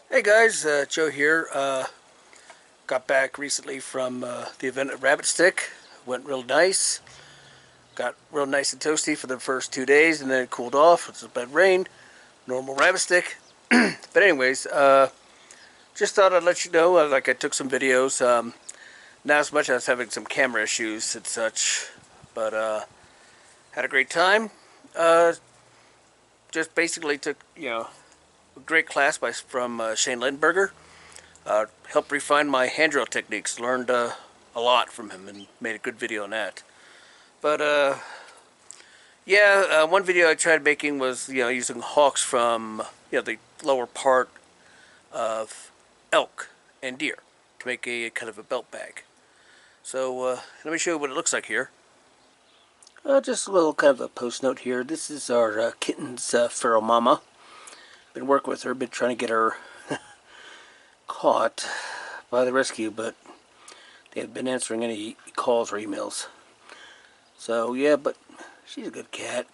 Hey guys, Joe here. Got back recently from the event at Rabbit Stick. Went real nice. Got real nice and toasty for the first 2 days, and then it cooled off. It's a bit rain. Normal Rabbit Stick. But anyways, just thought I'd let you know. Like I took some videos. Not as much as having some camera issues and such, but had a great time. Uh, just basically took a great class from Shane Lindenberger. Helped refine my hand drill techniques. Learned a lot from him and made a good video on that. But yeah, one video I tried making was using hawks from the lower part of elk and deer to make a kind of a belt bag. So let me show you what it looks like here. Just a little kind of a post note here. This is our kitten's feral mama. Been working with her, been trying to get her caught by the rescue, but they haven't been answering any calls or emails. So yeah, but she's a good cat.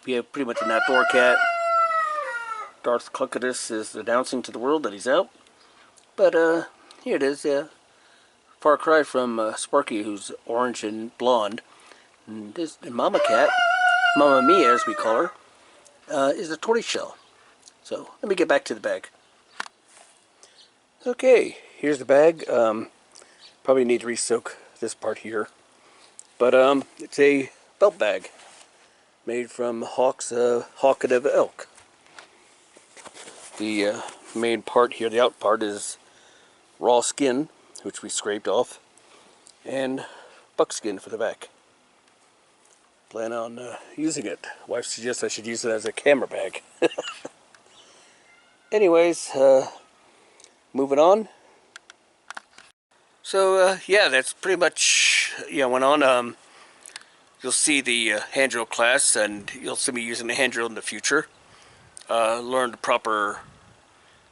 Yeah, pretty much an outdoor cat. Darth Cluckadus is announcing to the world that he's out. But here it is, yeah. Far cry from Sparky, who's orange and blonde. And this Mama Cat, Mama Mia as we call her, is a tortoiseshell. So let me get back to the bag. Okay, here's the bag. Probably need to re-soak this part here. But it's a belt bag made from Hawk's Hawkative elk. The main part here, the out part, is raw skin, which we scraped off, and buckskin for the back. Plan on using it. Wife suggests I should use it as a camera bag. Anyways, moving on. So yeah, that's pretty much went on. You'll see the hand drill class, and you'll see me using the hand drill in the future. Learned the proper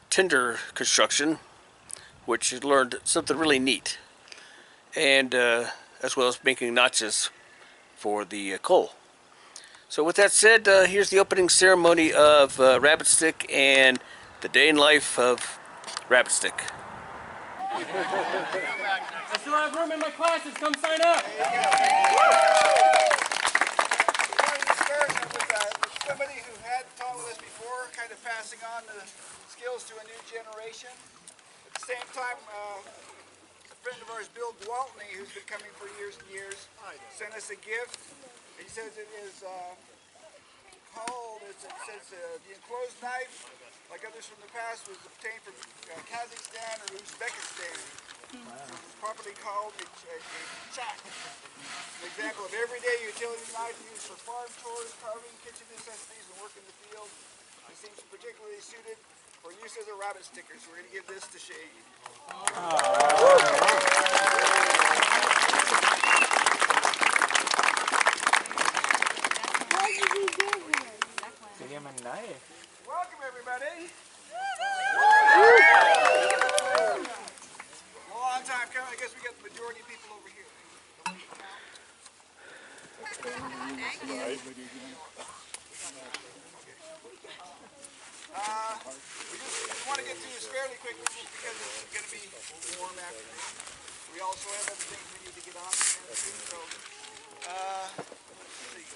tinder construction, which learned something really neat, and as well as making notches for the coal. So with that said, here's the opening ceremony of Rabbit Stick and the day in life of Rabbit Stick. I still have room in my classes. Come sign up. Somebody who had taught with us before, kind of passing on the skills to a new generation. At the same time, a friend of ours, Bill Gwaltney, who's been coming for years and years, sent us a gift. He says it is called, it says the enclosed knife, like others from the past, was obtained from Kazakhstan or Uzbekistan. It's properly called a chak. An example of everyday utility knife used for farm chores, carving, kitchen necessities, and work in the field. It seems particularly suited for use as a rabbit sticker, so we're going to give this to Shane. What did you do here? Give him a knife. Welcome, everybody. Long time coming. I guess we got the majority of people over here. We want to get through this fairly quickly just because it's going to be warm after this. We also have other things we need to get on. So, let's see.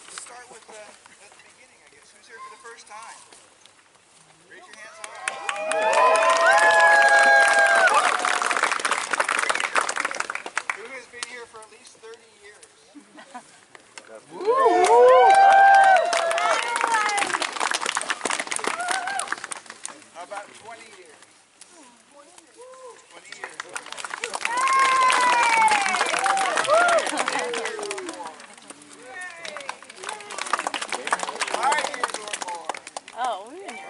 Let's start with at the beginning, I guess. Who's here for the first time? Raise your hands high. Who has been here for at least 30 years? How about 20 years? 20 years. 5 years or more. Oh, we're in here.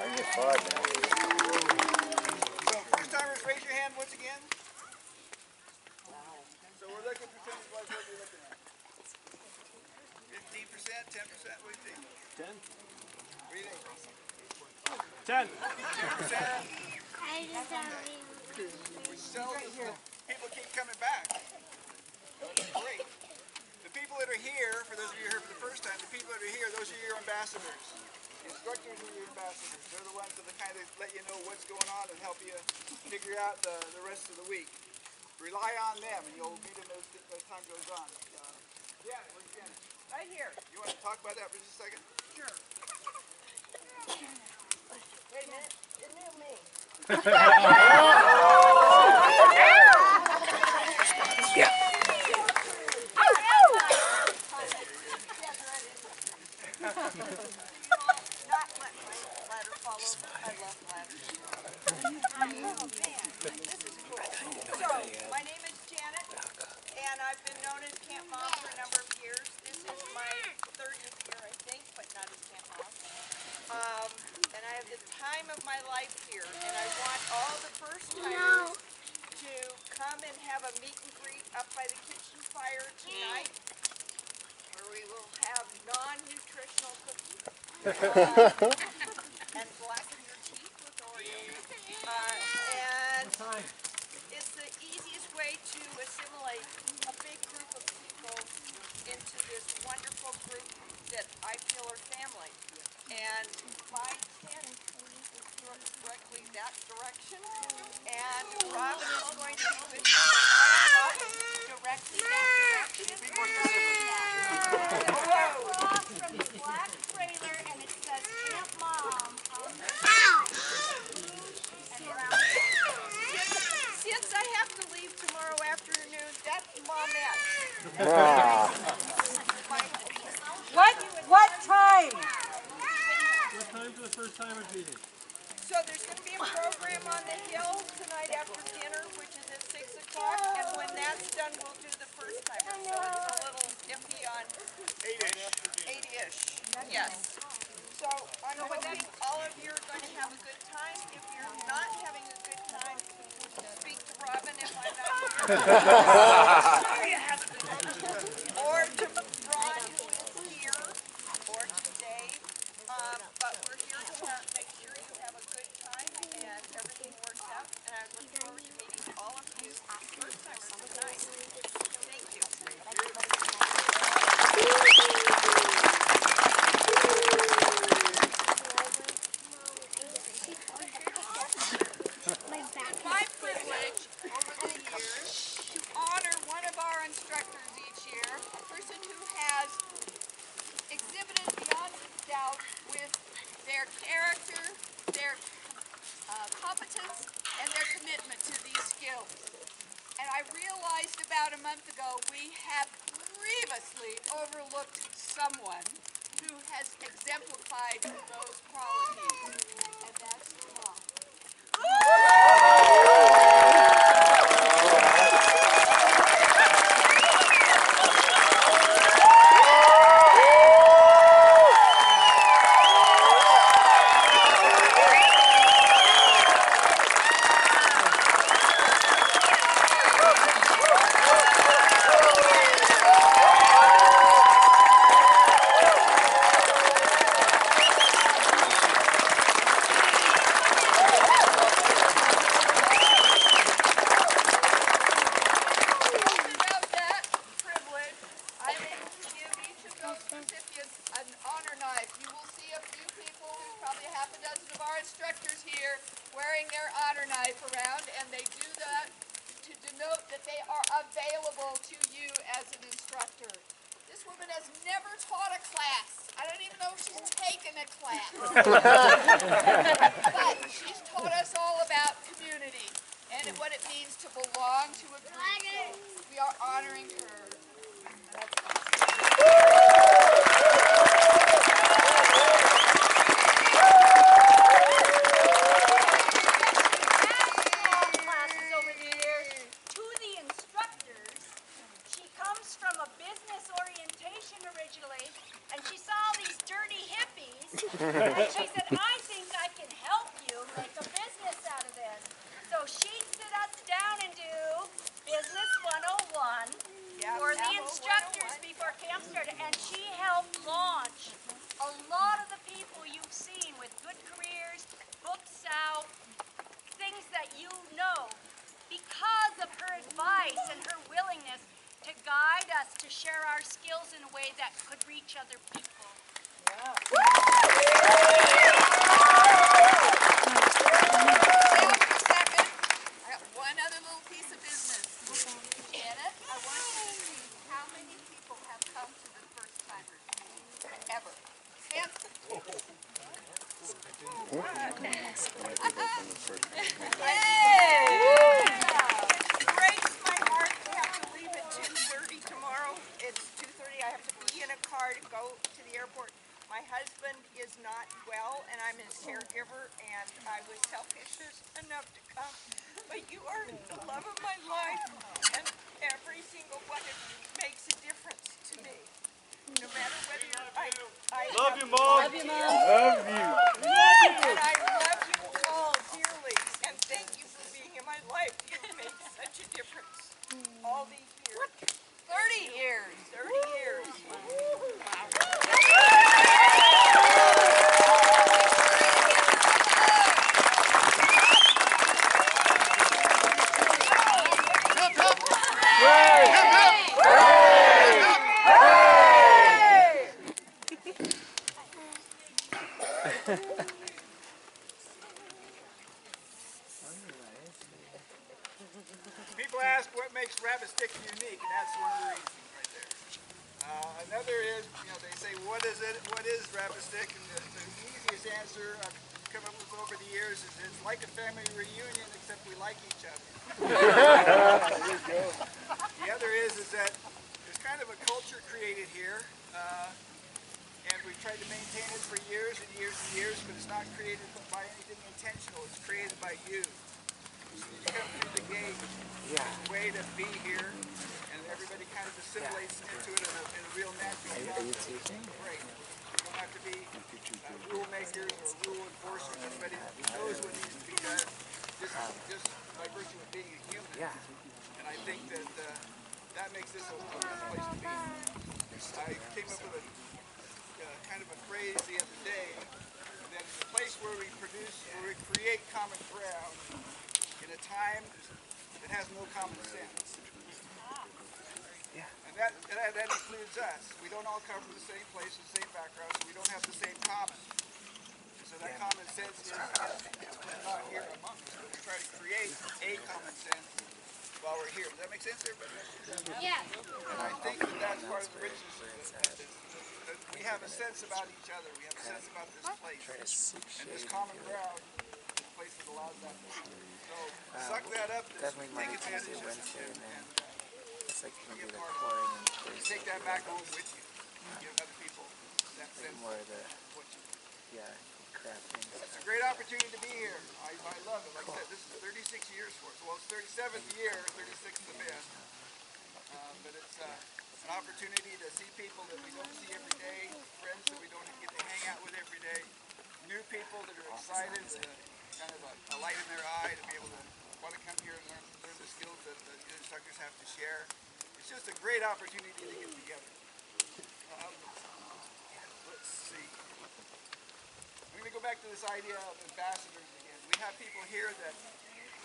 So first timers, raise your hand once again. So we're looking percentage-wise, what are we looking at? 15%, 10%, what do you think? 10. What do you think? 10. 10%. I just don't Which tells us that people keep coming back. Great. The people that are here, for those of you who are here for the first time, the people that are here, those are your ambassadors. instructors are your ambassadors. They're the ones that kind of let you know what's going on and help you figure out the rest of the week. Rely on them, and you'll meet them as time goes on. Yeah, where's Janet? Right here. You want to talk about that for just a second? Sure. Wait a minute. Isn't it me? Yeah. Not let my ladder follow. I love ladders. Oh man, this is cool. So, my name is Janet, and I've been known as Camp Mom for a number of years. This is my 30th year, I think, but not as Camp Mom. And I have the time of my life here, and I want all the first timers to come and have a meet and greet up by the kitchen fire tonight, where we will have non-nutritional cookies and blacken your teeth with Oreos. And it's the easiest way to assimilate a big group of people into this wonderful group that I feel are family. And my tent is directly that direction, and Robin is going to be with me directly that direction. Across from the black trailer, and it says Camp Mom. And around. Since I have to leave tomorrow afternoon, that's Momette. What time? What time for the first timers meeting? So there's going to be a program on the hill tonight after dinner, which is at 6 o'clock, and when that's done, we'll do the first timer. So it's a little iffy on 8-ish. Yes. So I'm hoping all of you are going to have a good time. If you're not having a good time, speak to Robin if I'm not here. Or to Ron, who is here, or to Dave. But we're here to make sure you have a good time and everything works out. And I look forward to meeting all of you first time tonight. Thank you. It's my privilege over the years to honor one of our instructors each year, a person who has exhibited beyond doubt with their character, their competence, and their commitment to these skills. And I realized about a month ago we have grievously overlooked someone who has exemplified those qualities, and that's your mom. But she's taught us all about community and what it means to belong to a group. We are honoring her. Classes over the years to the instructors. She comes from a business orientation originally, and she saw these dirty hippies, and she said, I think I can help you make a business out of this. So she sit us down and do Business 101 for the instructors before camp started, and she helped launch a lot of the people you've seen with good careers, books out, things that you know, because of her advice and her willingness to guide us to share our skills in a way that could reach other people. Yeah. breaks my heart to have to leave at 2:30 tomorrow. It's 2:30. I have to be in a car to go to the airport. My husband is not well, and I'm his caregiver, and I was selfish enough to come. But you are the love of my life, and every single one of you makes a difference to me. No matter whether you're, I love you, Mom. Love you, Mom. Love you. And I love you all dearly, and thank you for being in my life. You've made such a difference all these years. 30 years. 30 years. People ask what makes Rabbit Stick unique, and that's one of the reasons right there. Another is, they say, what is it? What is Rabbit Stick? And the easiest answer I've come up with over the years is it's like a family reunion, except we like each other. The other is that there's kind of a culture created here, and we've tried to maintain it for years and years and years, but it's not created by anything intentional. It's created by you. So you come through the gate, there's a way to be here, and everybody kind of assimilates into it in a real natural way. Great. You don't have to be rule makers or rule enforcers. Everybody knows what needs to be done just by virtue of being a human. And I think that that makes this a good place to be. I came up with a kind of a phrase the other day that it's a place where we create common ground in a time that has no common sense. And that includes us. We don't all come from the same place, the same background, so we don't have the same common. So that common sense is not here among us, but we try to create a common sense while we're here. Does that make sense, everybody? Yes. And I think that that's part of the richness of this. That we have a sense about each other. We have a sense about this place. And this common ground is a place that allows that to happen. So suck that up, take advantage of it, and be a part of it. Take that back home with you. Give other people that sense of what you do. It's a great opportunity to be here. I love it. Like I said, this is 36 years for us. Well, it's 37th year, 36th the best. But it's an opportunity to see people that we don't see every day, friends that we don't get to hang out with every day, new people that are excited, kind of a light in their eye to be able to want to come here and learn the skills that the instructors have to share. It's just a great opportunity to get together. Let's see. I'm going to go back to this idea of ambassadors again. We have people here that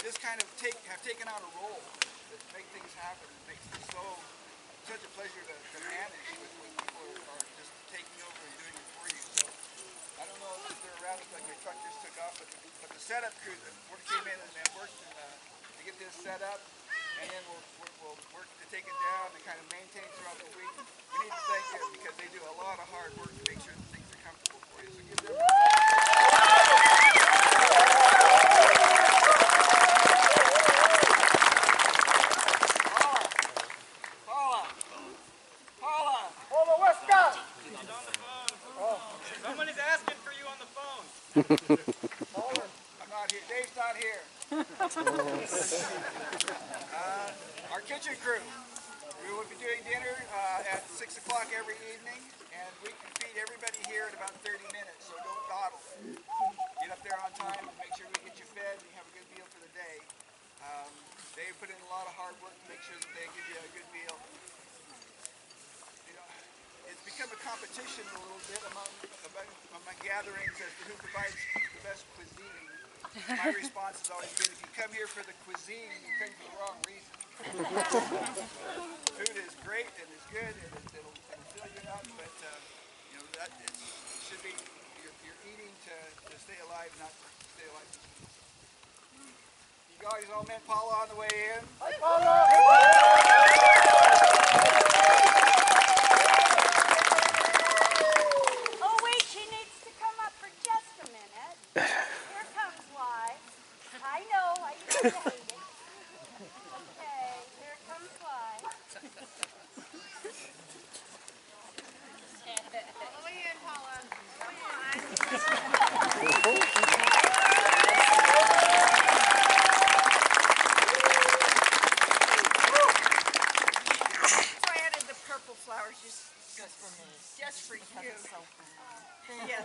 just kind of have taken on a role that make things happen. It makes it such a pleasure to manage when people are just taking over and doing it for you. So I don't know if they're around like my truck just took off, but the setup crew that came in and worked to get this set up, and then we'll work to take it down and kind of maintain throughout the week. We need to thank them because they do a lot of hard work to make sure that things are comfortable for you. So give them Paula Westcott! He's on the phone. Somebody's asking for you on the phone. Paula, I'm not here. Dave's not here. Our kitchen crew. We will be doing dinner at 6 o'clock every evening, and we can feed everybody here in about 30 minutes, so don't dawdle. Get up there on time and make sure we get you fed and you have a good meal for the day. They put in a lot of hard work to make sure that they give you a good meal. It's become a competition a little bit among gatherings as to who provides the best cuisine. My response has always been, if you come here for the cuisine, you come for the wrong reason. Food is great and it's good and it'll fill you up, but that should be you're eating to stay alive, not to stay alive. You guys all met Paula on the way in. Hi, Paula! Oh wait, she needs to come up for just a minute. Here comes why. here comes Fly. All the way in, Paula. Come on. So I added the purple flowers just for me. Just for you. Yes.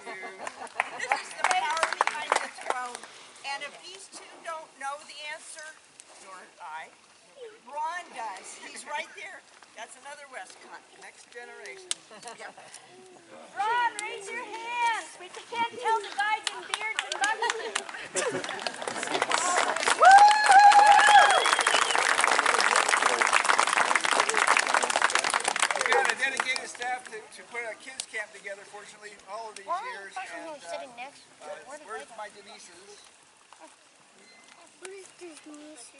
This is the power behind the throne. And if these two don't know the answer, nor I, Ron does. He's right there. That's another Westcott. Next generation. Yep. Ron, raise your hands. We can't tell the guys in beards and buttons. We've got a dedicated staff to put a kids camp together, fortunately, all of these years. And, sitting next. where's my Denise's? Where's Denise's?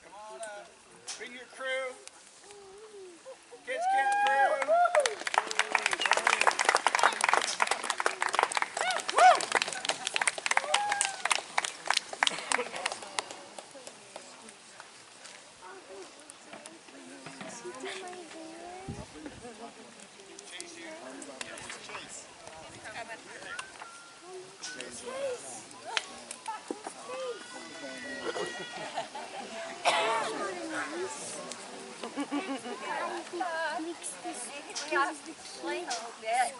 Come on up. Bring your crew. Kids camp crew. We ought to explain a little bit.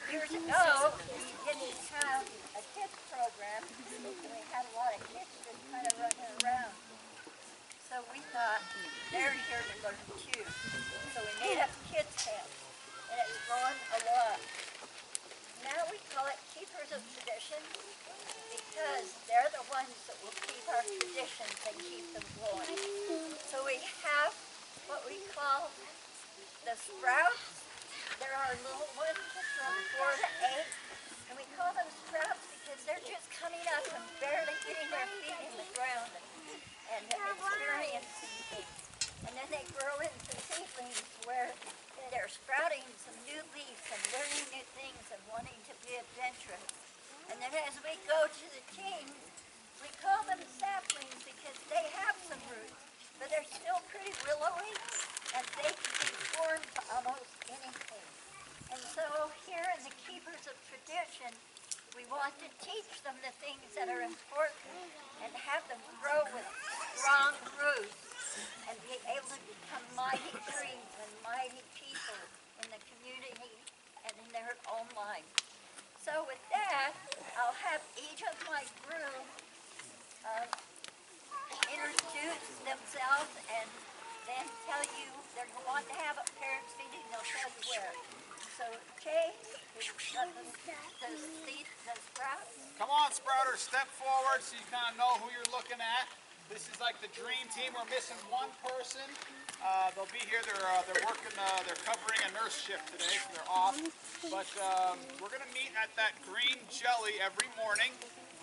Years ago, we didn't have a kids program, and we had a lot of kids just kind of running around. So we thought, they're here to learn too. So we made up kids camp, and it's grown a lot. Now we call it Keepers of Tradition, because they're the ones that will keep our traditions and keep them going. So we have what we call the sprouts. There are little ones from 4 to 8, and we call them sprouts because they're just coming up and barely getting their feet in the ground and experiencing things. And then they grow into seedlings where they're sprouting some new leaves and learning new things and wanting to be adventurous. And then as we go to the teens, we call them saplings because they have some roots, but they're still pretty willowy and they can be formed to almost anything. And so here in the Keepers of Tradition, we want to teach them the things that are important and have them grow with strong roots and be able to become mighty trees and mighty people in the community and in their own life. So with that, I'll have each of my group introduce themselves and then tell you they're going to have a parents meeting. They'll tell you where. So Kay, the sprouts. Come on, Sprouters, step forward so you kind of know who you're looking at. This is like the dream team. We're missing one person. They'll be here. They're working. They're covering a nurse shift today, so they're off. But we're gonna meet at that green jelly every morning,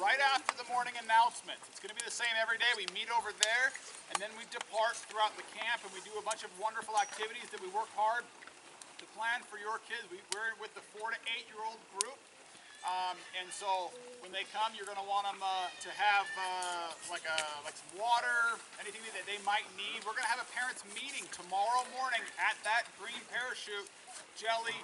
right after the morning announcement. It's gonna be the same every day. We meet over there, and then we depart throughout the camp, and we do a bunch of wonderful activities that we work hard to plan for your kids. We're with the 4 to 8-year-old group. And so when they come, you're going to want them to have like some water, anything that they might need. We're going to have a parents meeting tomorrow morning at that green parachute jelly.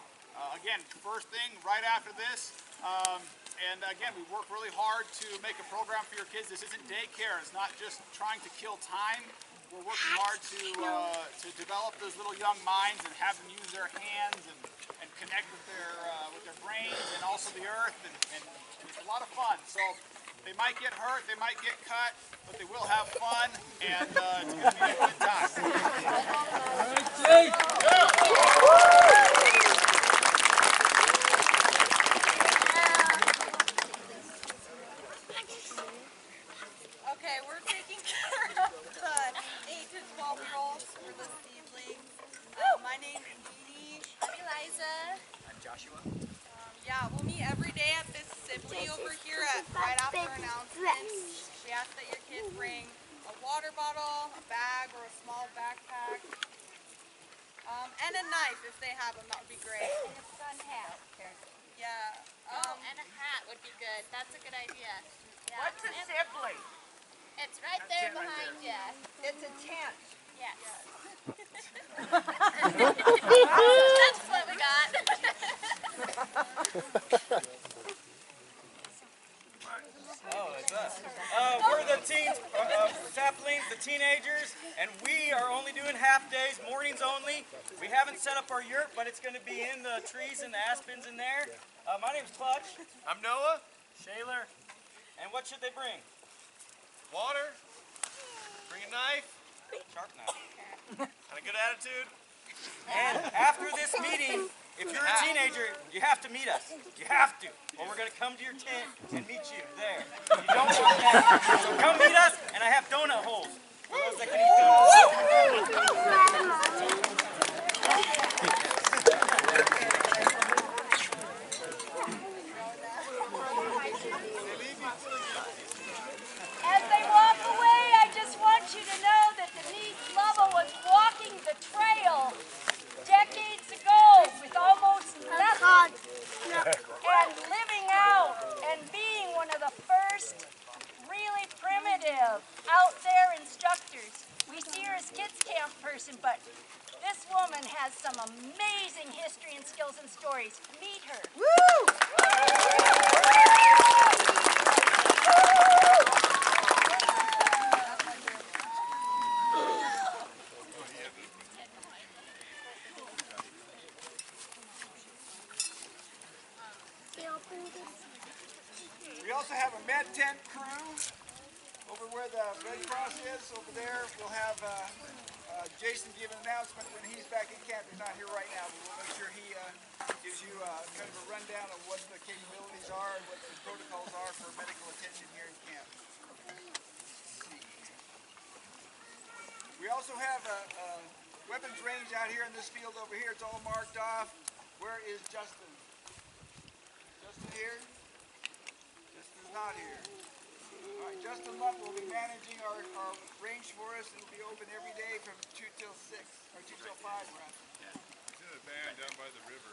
Again, first thing right after this. And again, we work really hard to make a program for your kids. This isn't daycare. It's not just trying to kill time. We're working hard to develop those little young minds and have them use their hands and connect with their brains and also the earth, and it's a lot of fun. So they might get hurt, they might get cut, but they will have fun, and it's going to be a good time. Okay, we're taking care of the 8 to 12-year-olds for the seedlings. My name is Jeannie. I'm Eliza. I'm Joshua. Yeah, we'll meet every day at this assembly over here right after announcements. We ask that your kids bring a water bottle, a bag, or a small backpack. And a knife if they have them, that would be great. And a sun hat. Yeah. And a hat would be good. That's a good idea. Yeah. What's a sibling? It's right there behind you. It's a tent. Yes. That's what we got. Oh, it's us. We're the teens, saplings, the teenagers, and we are only doing half days, mornings only. We haven't set up our yurt, but it's going to be in the trees and the aspens in there. My name's Clutch. I'm Noah. Shaler. And what should they bring? Water. Bring a knife Sharp knife. and a good attitude. And after this meeting, if you're a teenager, you have to meet us. You have to. Or we're going to come to your tent and meet you there. You don't want that. So come meet us, and I have donut holes for those that can eat donuts. As they walk away, I just want you to know that Denise Lovell was walking the trail decades ago with almost nothing and living out and being one of the first really primitive out there instructors. We see her as kids camp person, but this woman has some amazing history and skills and stories. Meet her. We also have a med tent crew over where the Red Cross is. Over there, we'll have Jason give an announcement when he's back in camp. He's not here right now, but we'll make sure he gives you kind of a rundown of what the capabilities are and what the protocols are for medical attention here in camp. We also have a weapons range out here in this field over here. It's all marked off. Where is Justin? Justin here? Justin's not here. All right, Justin Lutt will be managing our range for us. It'll be open every day from 2 till 6, or 2 till 5, rather. He's in a van down by the river.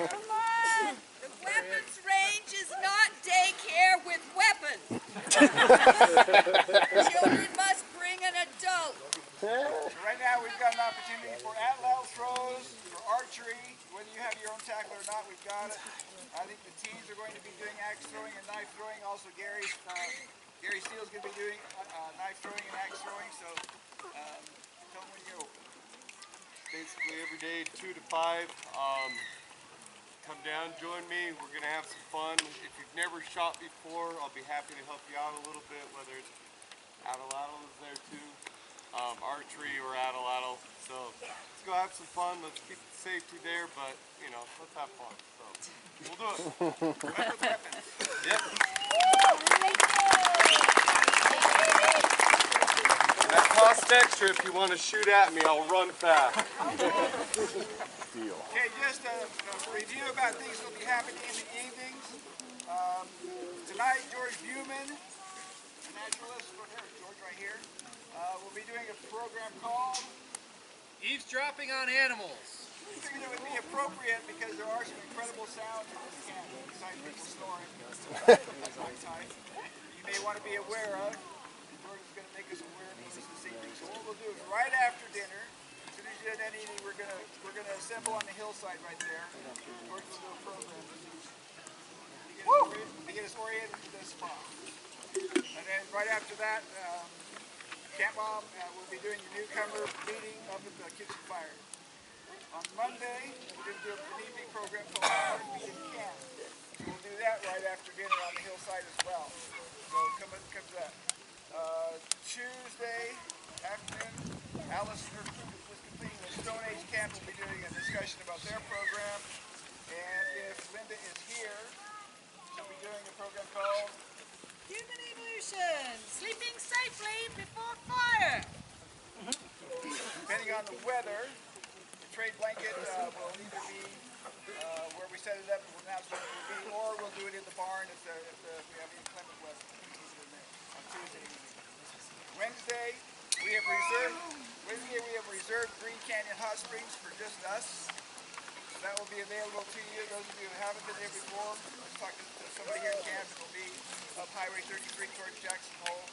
Come on! The weapons range is not daycare with weapons. Children must bring an adult. So right now we've got an opportunity for at-level throws, for archery, whether you have your own tackle or not, we've got it. I think the teens are going to be doing axe throwing and knife throwing. Also Gary Steele's going to be doing knife throwing and axe throwing, so tell them when you're open. Basically every day 2 to 5. Come down, join me. We're gonna have some fun. If you've never shot before, I'll be happy to help you out a little bit. Whether it's atlatl is there too, archery or atlatl. So let's go have some fun. Let's keep the safety there, but you know, let's have fun. So we'll do it. Yep. That costs extra if you want to shoot at me. I'll run fast. Okay, just a review about things that will be happening in the evenings. Tonight, George Buman, a naturalist, there's George right here, will be doing a program called Eavesdropping on Animals. I figured it would be appropriate because there are some incredible sounds in this camp, besides people snoring at nighttime. You may want to be aware of. And George is going to make us aware of these this evening. So what we'll do is right after dinner, as soon as you get that evening, we're gonna assemble on the hillside right there. George will do a program to get us oriented to this spot. And then right after that, Camp Mom will be doing the newcomer meeting up at the kitchen fire. On Monday, we're going to do an evening program called Heartbeat in Camp. We'll do that right after dinner on the hillside as well. So come to that. Tuesday afternoon, Alice was completing the Stone Age camp. We'll be doing a discussion about their program. And if Linda is here, she'll be doing a program called Human evolution, sleeping safely before fire. depending on the weather, the trade blanket will either be where we set it up and we'll announce what it will be, or we'll do it in the barn if we have inclement weather. On Tuesday evening. Wednesday, We have reserved Green Canyon Hot Springs for just us. So that will be available to you. Those of you who haven't been there before, I was talking to somebody here in camp. It will be up Highway 33 towards Jackson Hole.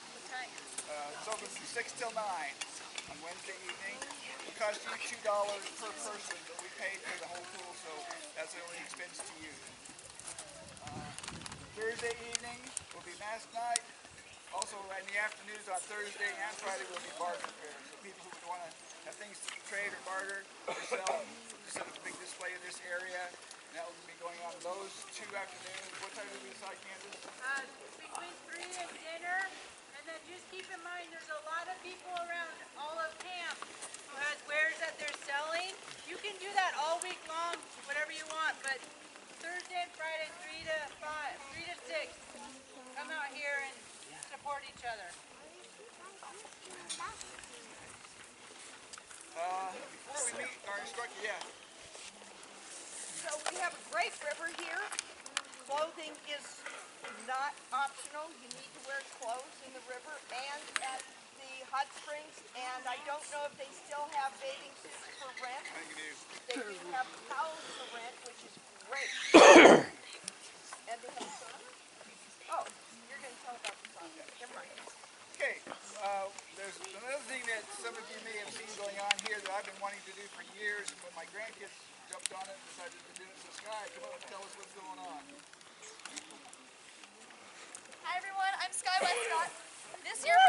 So this is 6 till 9 on Wednesday evening. It will cost you $2 per person, but we paid for the whole pool, so that's the only expense to you. Thursday evening will be mask night. Also in the afternoons on Thursday and Friday will be barter fair. So people who would want to have things to trade or barter or sell, set up a big display in this area. And that will be going on those 2 afternoons. What time do we decide, Kansas? Between 3 and dinner. And then just keep in mind, there's a lot of people around all of camp who has wares that they're selling. You can do that all week long, whatever you want, but Thursday and Friday, 3 to 6, come out here and support each other. Before we meet our instructor, yeah. So we have a great river here. Clothing is not optional. You need to wear clothes in the river and at the hot springs. And I don't know if they still have bathing suits for rent. I think it is. They do have towels for rent, which is great. And they have sauna? Oh, you're going to tell about the sauna. Never mind. Okay, there's another thing that some of you may have seen going on here that I've been wanting to do for years, but my grandkids jumped on it and decided to do it. So Sky, come on and tell us what's going on. Hi everyone, I'm Sky Westcott. This year for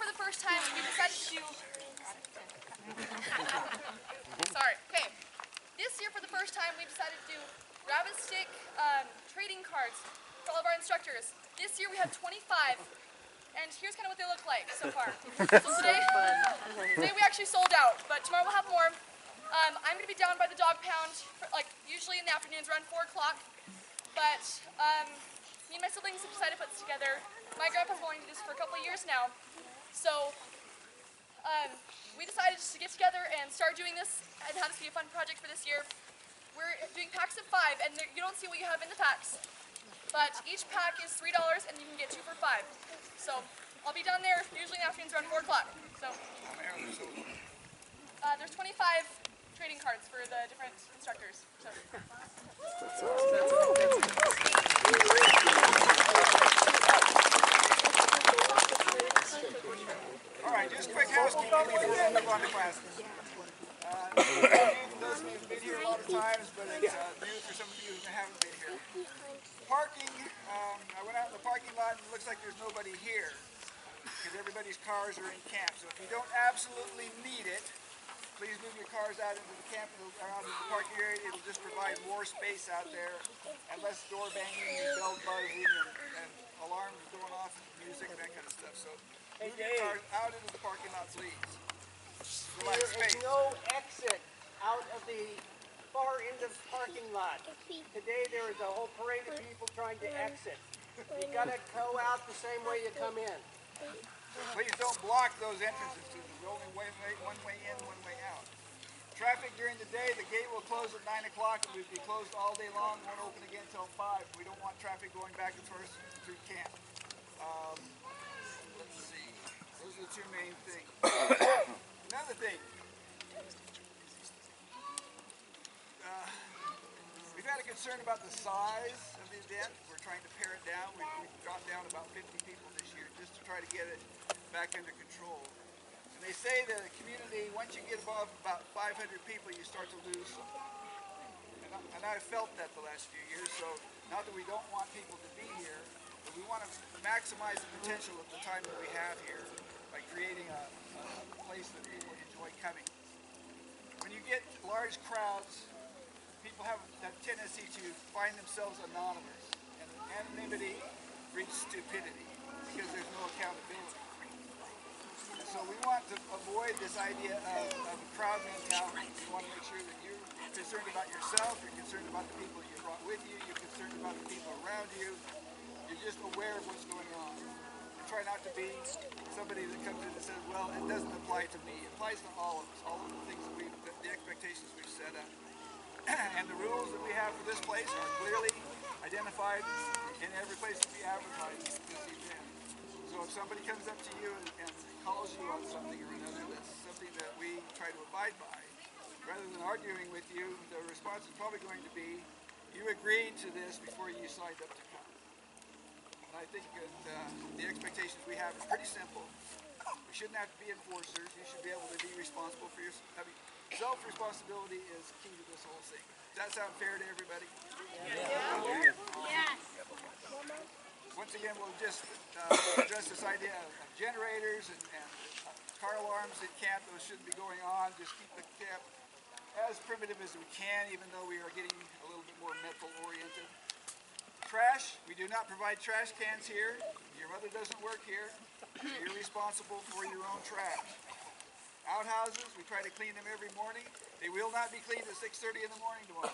the first time, we decided to do. Sorry. Okay. This year for the first time, we decided to do rabbit stick trading cards for all of our instructors. This year we have 25, and here's kind of what they look like so far. So today we actually sold out, but tomorrow we'll have more. I'm going to be down by the dog pound, usually in the afternoons around 4 o'clock. But me and my siblings have decided to put this together. My grandpa's been wanting to do this for a couple of years now. So we decided just to get together and start doing this and have this be a fun project for this year. We're doing packs of 5, and you don't see what you have in the packs. But each pack is $3, and you can get 2 for $5. So I'll be down there usually in the afternoons around 4 o'clock. So there's 25 trading cards for the different instructors. So. All right, just quick housekeeping before we move on to classes. Those of you who've been here a lot of times, but it's new for some of you who haven't been here. Parking, I went out in the parking lot and it looks like there's nobody here because everybody's cars are in camp. So if you don't absolutely need it, please move your cars out into the camp, out into the parking area. It'll just provide more space out there and less door banging and bell buzzing and alarms going off, music, that kind of stuff. So move your cars out into the parking lot, please. There is no exit out of the far end of the parking lot. Today there is a whole parade of people trying to exit. You gotta go out the same way you come in. Please don't block those entrances. There's only one way in, one way out. Traffic during the day, the gate will close at 9 o'clock and we'll be closed all day long. Won't open again until 5. We don't want traffic going back and forth through camp. Let's see. Those are the 2 main things. Another thing. We've had a concern about the size of the event. We're trying to pare it down. We've dropped down about 50 people this year just to try to get it back under control. And they say that a community, once you get above about 500 people, you start to lose some. And I've felt that the last few years, so not that we don't want people to be here, but we want to maximize the potential of the time that we have here by creating a place that people enjoy coming. When you get large crowds, people have that tendency to find themselves anonymous, and anonymity breeds stupidity because there's no accountability. And so we want to avoid this idea of a crowd mentality. We want to make sure that you're concerned about yourself, you're concerned about the people you brought with you, you're concerned about the people around you, you're just aware of what's going on. Try not to be somebody that comes in and says, well, it doesn't apply to me. It applies to all of us, all of the things that the expectations we've set up. And the rules that we have for this place are clearly identified in every place that we advertise this event. So So if somebody comes up to you and calls you on something or another, that's something that we try to abide by. Rather than arguing with you, the response is probably going to be, you agreed to this before you signed up to come. And I think that the expectations we have are pretty simple. We shouldn't have to be enforcers. You should be able to be responsible for yourself. I mean, self-responsibility is key to this whole thing. Does that sound fair to everybody? Yes. Once again, we'll just address this idea of generators and car alarms at camp. Those shouldn't be going on. Just keep the camp as primitive as we can, even though we are getting a little bit more metal-oriented. Trash, we do not provide trash cans here. Your mother doesn't work here. You're responsible for your own trash. Outhouses, we try to clean them every morning. They will not be cleaned at 6:30 in the morning tomorrow.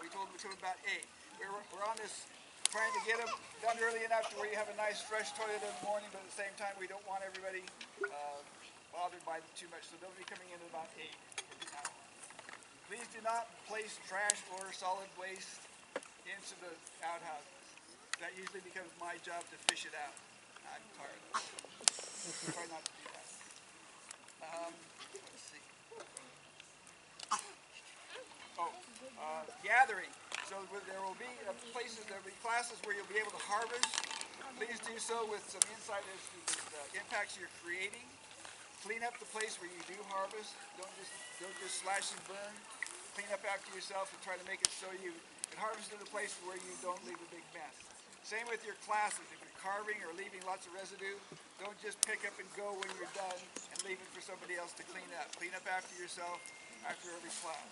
We told them to come about 8. We're on this trying to get them done early enough to where you have a nice fresh toilet in the morning, but at the same time we don't want everybody bothered by them too much, so they'll be coming in at about 8. Please do not place trash or solid waste into the outhouses. That usually becomes my job to fish it out. I'm tired of it. Try not to do that. Let's see. Gathering. So there will be places, there will be classes where you'll be able to harvest. Please do so with some insight as to the impacts you're creating. Clean up the place where you do harvest. Don't just slash and burn. Clean up after yourself and try to make it so you can harvest in a place where you don't leave a big mess. Same with your classes. If you're carving or leaving lots of residue, don't just pick up and go when you're done and leave it for somebody else to clean up. Clean up after yourself after every class.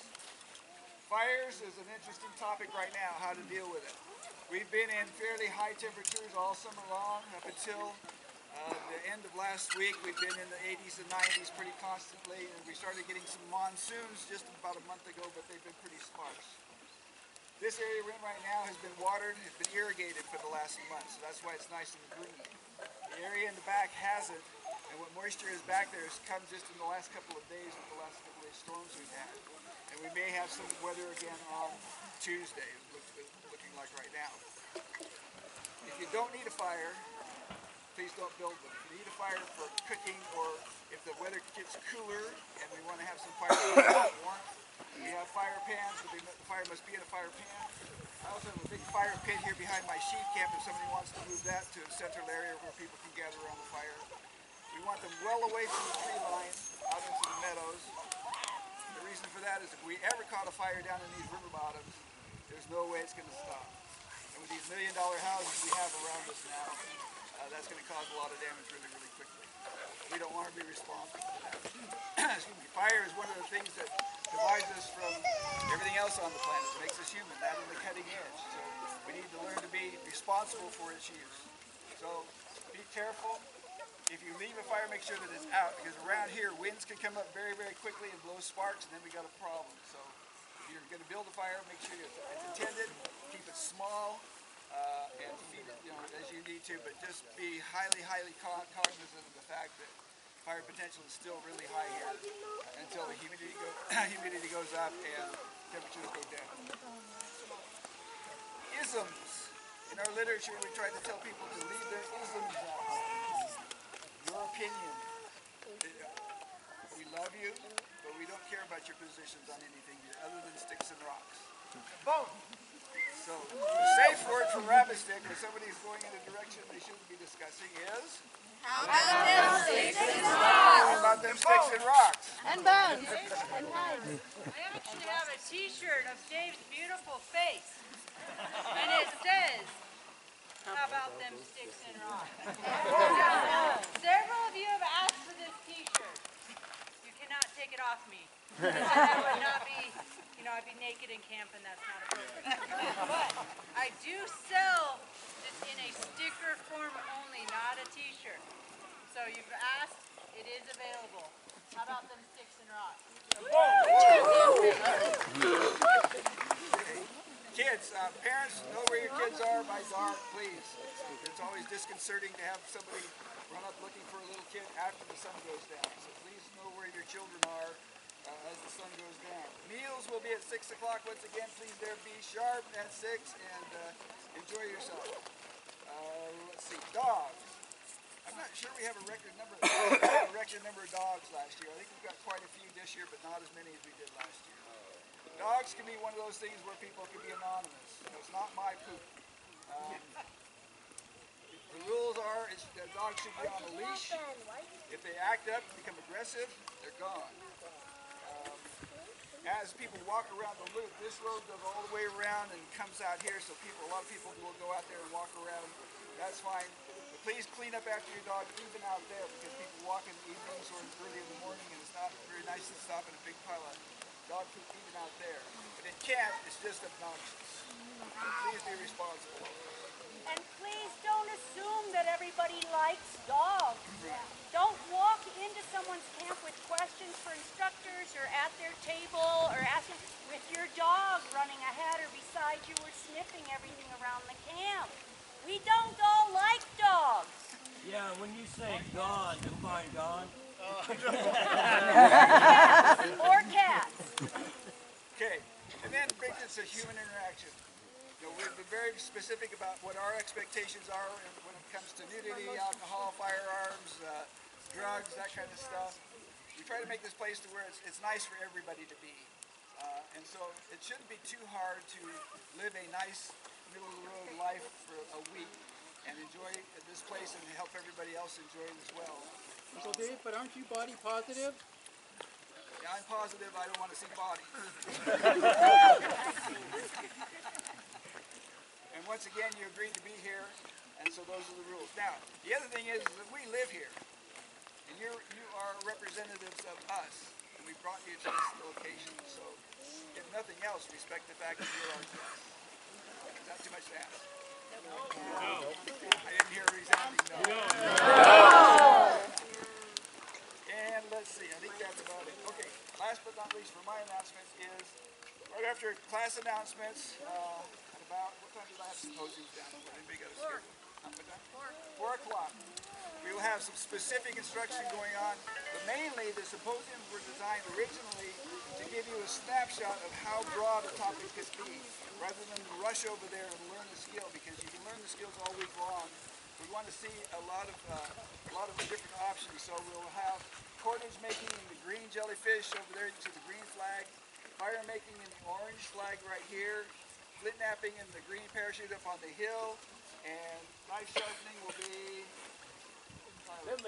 Fires is an interesting topic right now, how to deal with it. We've been in fairly high temperatures all summer long up until the end of last week. We've been in the 80s and 90s pretty constantly, and we started getting some monsoons just about a month ago, but they've been pretty sparse. This area we're in right now has been watered, has been irrigated for the last month, so that's why it's nice and green. The area in the back hasn't, and what moisture is back there has come just in the last couple of days with the last couple of storms we've had. And we may have some weather again on Tuesday, looking like right now. If you don't need a fire, please don't build them. If you need a fire for cooking, or if the weather gets cooler and we want to have some fire warmth, we have fire pans, but the fire must be in a fire pan. I also have a big fire pit here behind my sheep camp if somebody wants to move that to a central area where people can gather around the fire. We want them well away from the tree line, out into the meadows. The reason for that is if we ever caught a fire down in these river bottoms, there's no way it's going to stop. And with these $1 million houses we have around us now, that's going to cause a lot of damage really, really quickly. We don't want to be responsible for that. Excuse me. Fire is one of the things that divides us from everything else on the planet. It makes us human, that and the cutting edge. So we need to learn to be responsible for its use. So be careful. If you leave a fire, make sure that it's out, because around here, winds can come up very, very quickly and blow sparks, and then we got a problem. So if you're going to build a fire, make sure it's intended, keep it small, and feed it, as you need to, but just be highly, highly cognizant of the fact that fire potential is still really high here until the humidity goes up and temperatures go down. Isms. In our literature, we try to tell people to leave their isms out. Your opinion. We love you, but we don't care about your positions on anything here other than sticks and rocks. Boom! So, the safe word for rabbit stick when somebody's going in a direction they shouldn't be discussing is? How about them sticks and rocks? How about them sticks and rocks? And bones. I actually have a t-shirt of Dave's beautiful face. And it says, how about them sticks and rocks? Several of you have asked for this t-shirt. You cannot take it off me. That would not be, I'd be naked in camp and that's not appropriate. But I do sell this in a sticker form only, not a t-shirt. So you've asked, it is available. How about them sticks and rocks? Kids, parents, know where your kids are by dark, please. It's always disconcerting to have somebody run up looking for a little kid after the sun goes down. So please know where your children are as the sun goes down. Meals will be at 6 o'clock once again. Please there be sharp at 6 and enjoy yourself. Let's see, dogs. not sure we have a record number of dogs last year. I think we've got quite a few this year, but not as many as we did last year. Dogs can be one of those things where people can be anonymous. It's not my poop. The rules are the dog should be on a leash. If they act up and become aggressive, they're gone. As people walk around the loop, this road goes all the way around and comes out here, so a lot of people will go out there and walk around. That's fine. But please clean up after your dog, even out there, because people walk in the evenings or early in the morning, and it's not very nice to stop in a big pile of dog poop even out there. But it can't, it's just obnoxious. So please be responsible. And please don't assume that everybody likes dogs. Don't walk into someone's camp with questions for instructors or at their table or asking with your dog running ahead or beside you or sniffing everything around the camp. We don't all like dogs. Yeah, when you say gone, define gone. Or cats. Okay, and then brings us to human interaction. We've been very specific about what our expectations are when it comes to nudity, alcohol, firearms, drugs, that kind of stuff. We try to make this place to where it's nice for everybody to be. And so it shouldn't be too hard to live a nice middle-of-the-road life for a week and enjoy this place and help everybody else enjoy it as well. Uncle Dave, but aren't you body positive? Yeah, I'm positive I don't want to see bodies. And once again, you agreed to be here, and so those are the rules. Now, the other thing is that we live here, and you are representatives of us, and we brought you to this location. So, if nothing else, respect the fact that you're our guests. Is that too much to ask? No. I didn't hear a resounding no. And let's see, I think that's about it. Okay, last but not least for my announcements is, right after class announcements, about, what time did I have symposiums down? Anybody got a scare? 4 o'clock. We will have some specific instruction going on, but mainly the symposiums were designed originally to give you a snapshot of how broad a topic could be, rather than to rush over there and learn the skill, because you can learn the skills all week long. We want to see a lot of different options, so we'll have cordage making in the green jellyfish over there to the green flag, fire making in the orange flag right here, flint napping in the green parachute up on the hill, and knife sharpening will be... I think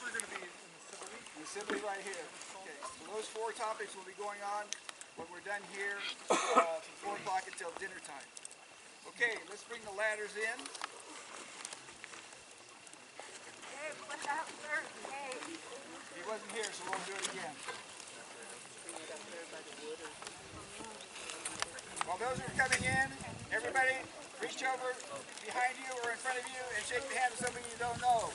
we're going to be in the Sibley right here. Okay, so those 4 topics will be going on when we're done here from 4 o'clock until dinner time. Okay, let's bring the ladders in. Hey, put that first. Hey. He wasn't here, so we'll do it again. While those are coming in, everybody reach over behind you or in front of you and shake the hand of somebody you don't know.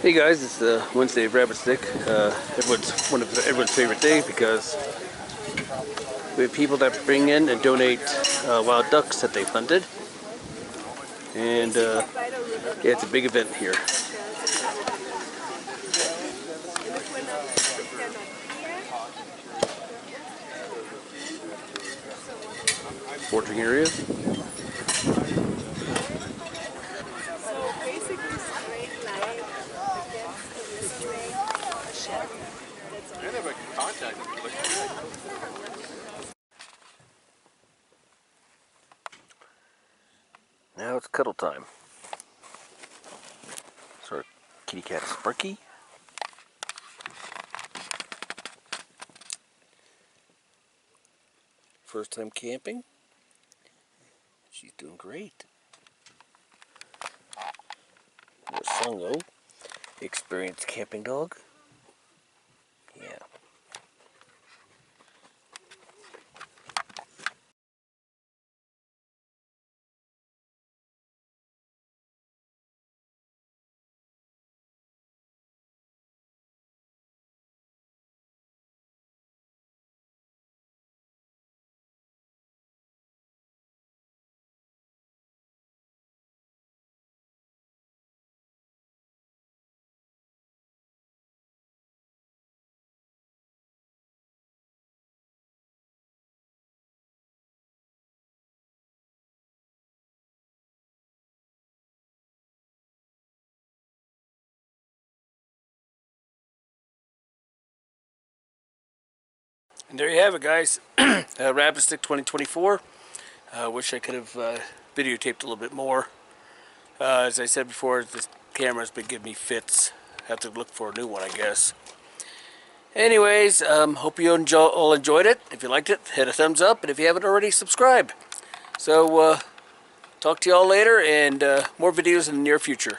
Hey guys, it's Wednesday of Rabbit Stick. Everyone's favorite day because we have people that bring in and donate wild ducks that they've hunted, and yeah, it's a big event here. Watering area. cuddle time. So our kitty cat Sparky. First time camping. She's doing great. There's Sungo, experienced camping dog. Yeah. And there you have it, guys. Rabbit Stick 2024. Wish I could have videotaped a little bit more. As I said before, this camera's been giving me fits. Have to look for a new one, I guess. Anyways, hope you all enjoyed it. If you liked it, hit a thumbs up. And if you haven't already, subscribe. So, talk to you all later, and more videos in the near future.